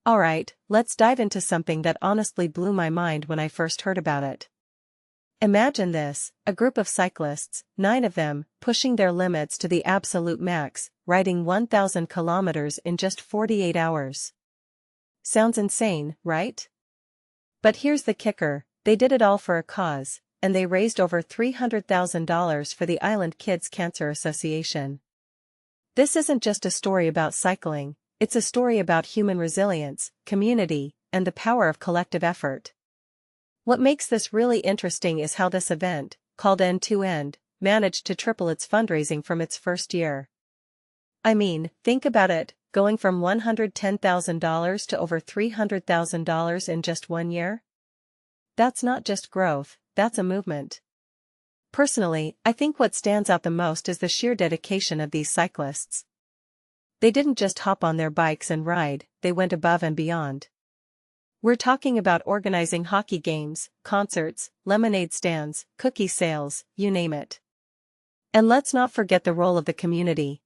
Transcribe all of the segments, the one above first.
Alright, let's dive into something that honestly blew my mind when I first heard about it. Imagine this, a group of cyclists, 9 of them, pushing their limits to the absolute max, riding 1,000 kilometers in just 48 hours. Sounds insane, right? But here's the kicker, they did it all for a cause, and they raised over $300,000 for the Island Kids Cancer Association. This isn't just a story about cycling, it's a story about human resilience, community, and the power of collective effort. What makes this really interesting is how this event, called End2End, managed to triple its fundraising from its first year. I mean, think about it, going from $110,000 to over $300,000 in just 1 year? That's not just growth, that's a movement. Personally, I think what stands out the most is the sheer dedication of these cyclists. They didn't just hop on their bikes and ride, they went above and beyond. We're talking about organizing hockey games, concerts, lemonade stands, cookie sales, you name it. And let's not forget the role of the community.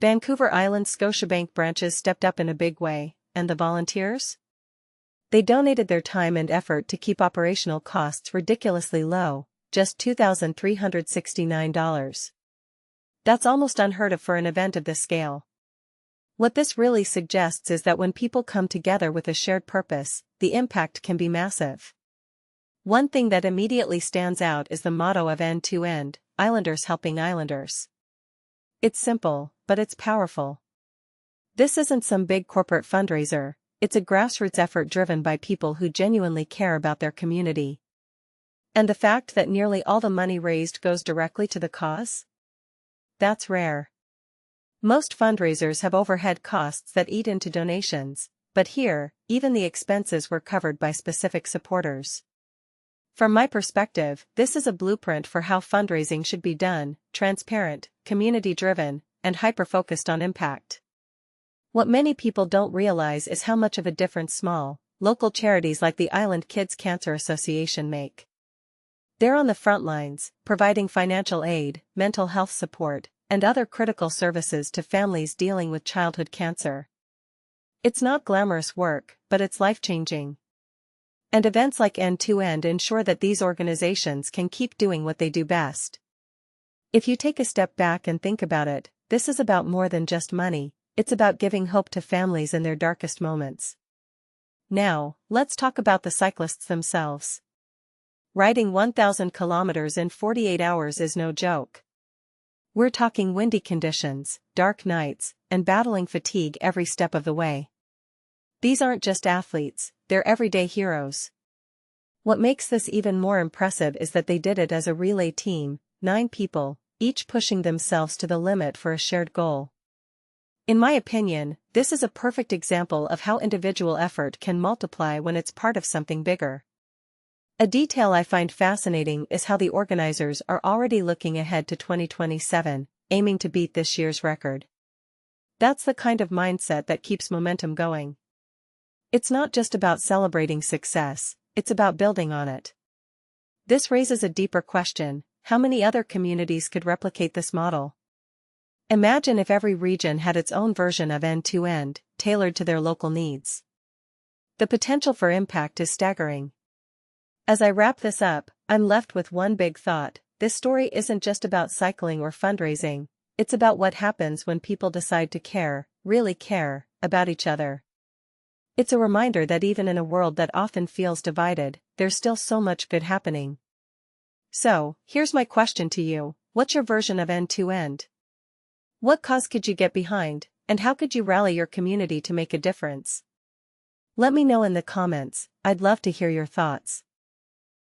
Vancouver Island Scotiabank branches stepped up in a big way, and the volunteers? They donated their time and effort to keep operational costs ridiculously low, just $2,369. That's almost unheard of for an event of this scale. What this really suggests is that when people come together with a shared purpose, the impact can be massive. One thing that immediately stands out is the motto of End2End, Islanders helping Islanders. It's simple, but it's powerful. This isn't some big corporate fundraiser, it's a grassroots effort driven by people who genuinely care about their community. And the fact that nearly all the money raised goes directly to the cause? That's rare. Most fundraisers have overhead costs that eat into donations, but here, even the expenses were covered by specific supporters. From my perspective, this is a blueprint for how fundraising should be done, transparent, community-driven, and hyper-focused on impact. What many people don't realize is how much of a difference small, local charities like the Island Kids Cancer Association make. They're on the front lines, providing financial aid, mental health support, and other critical services to families dealing with childhood cancer. It's not glamorous work, but it's life-changing. And events like End2End ensure that these organizations can keep doing what they do best. If you take a step back and think about it, this is about more than just money, it's about giving hope to families in their darkest moments. Now, let's talk about the cyclists themselves. Riding 1,000 kilometers in 48 hours is no joke. We're talking windy conditions, dark nights, and battling fatigue every step of the way. These aren't just athletes, they're everyday heroes. What makes this even more impressive is that they did it as a relay team, 9 people, each pushing themselves to the limit for a shared goal. In my opinion, this is a perfect example of how individual effort can multiply when it's part of something bigger. A detail I find fascinating is how the organizers are already looking ahead to 2027, aiming to beat this year's record. That's the kind of mindset that keeps momentum going. It's not just about celebrating success, it's about building on it. This raises a deeper question: how many other communities could replicate this model? Imagine if every region had its own version of End2End, tailored to their local needs. The potential for impact is staggering. As I wrap this up, I'm left with one big thought: this story isn't just about cycling or fundraising, it's about what happens when people decide to care, really care, about each other. It's a reminder that even in a world that often feels divided, there's still so much good happening. So, here's my question to you: what's your version of End2End? What cause could you get behind, and how could you rally your community to make a difference? Let me know in the comments, I'd love to hear your thoughts.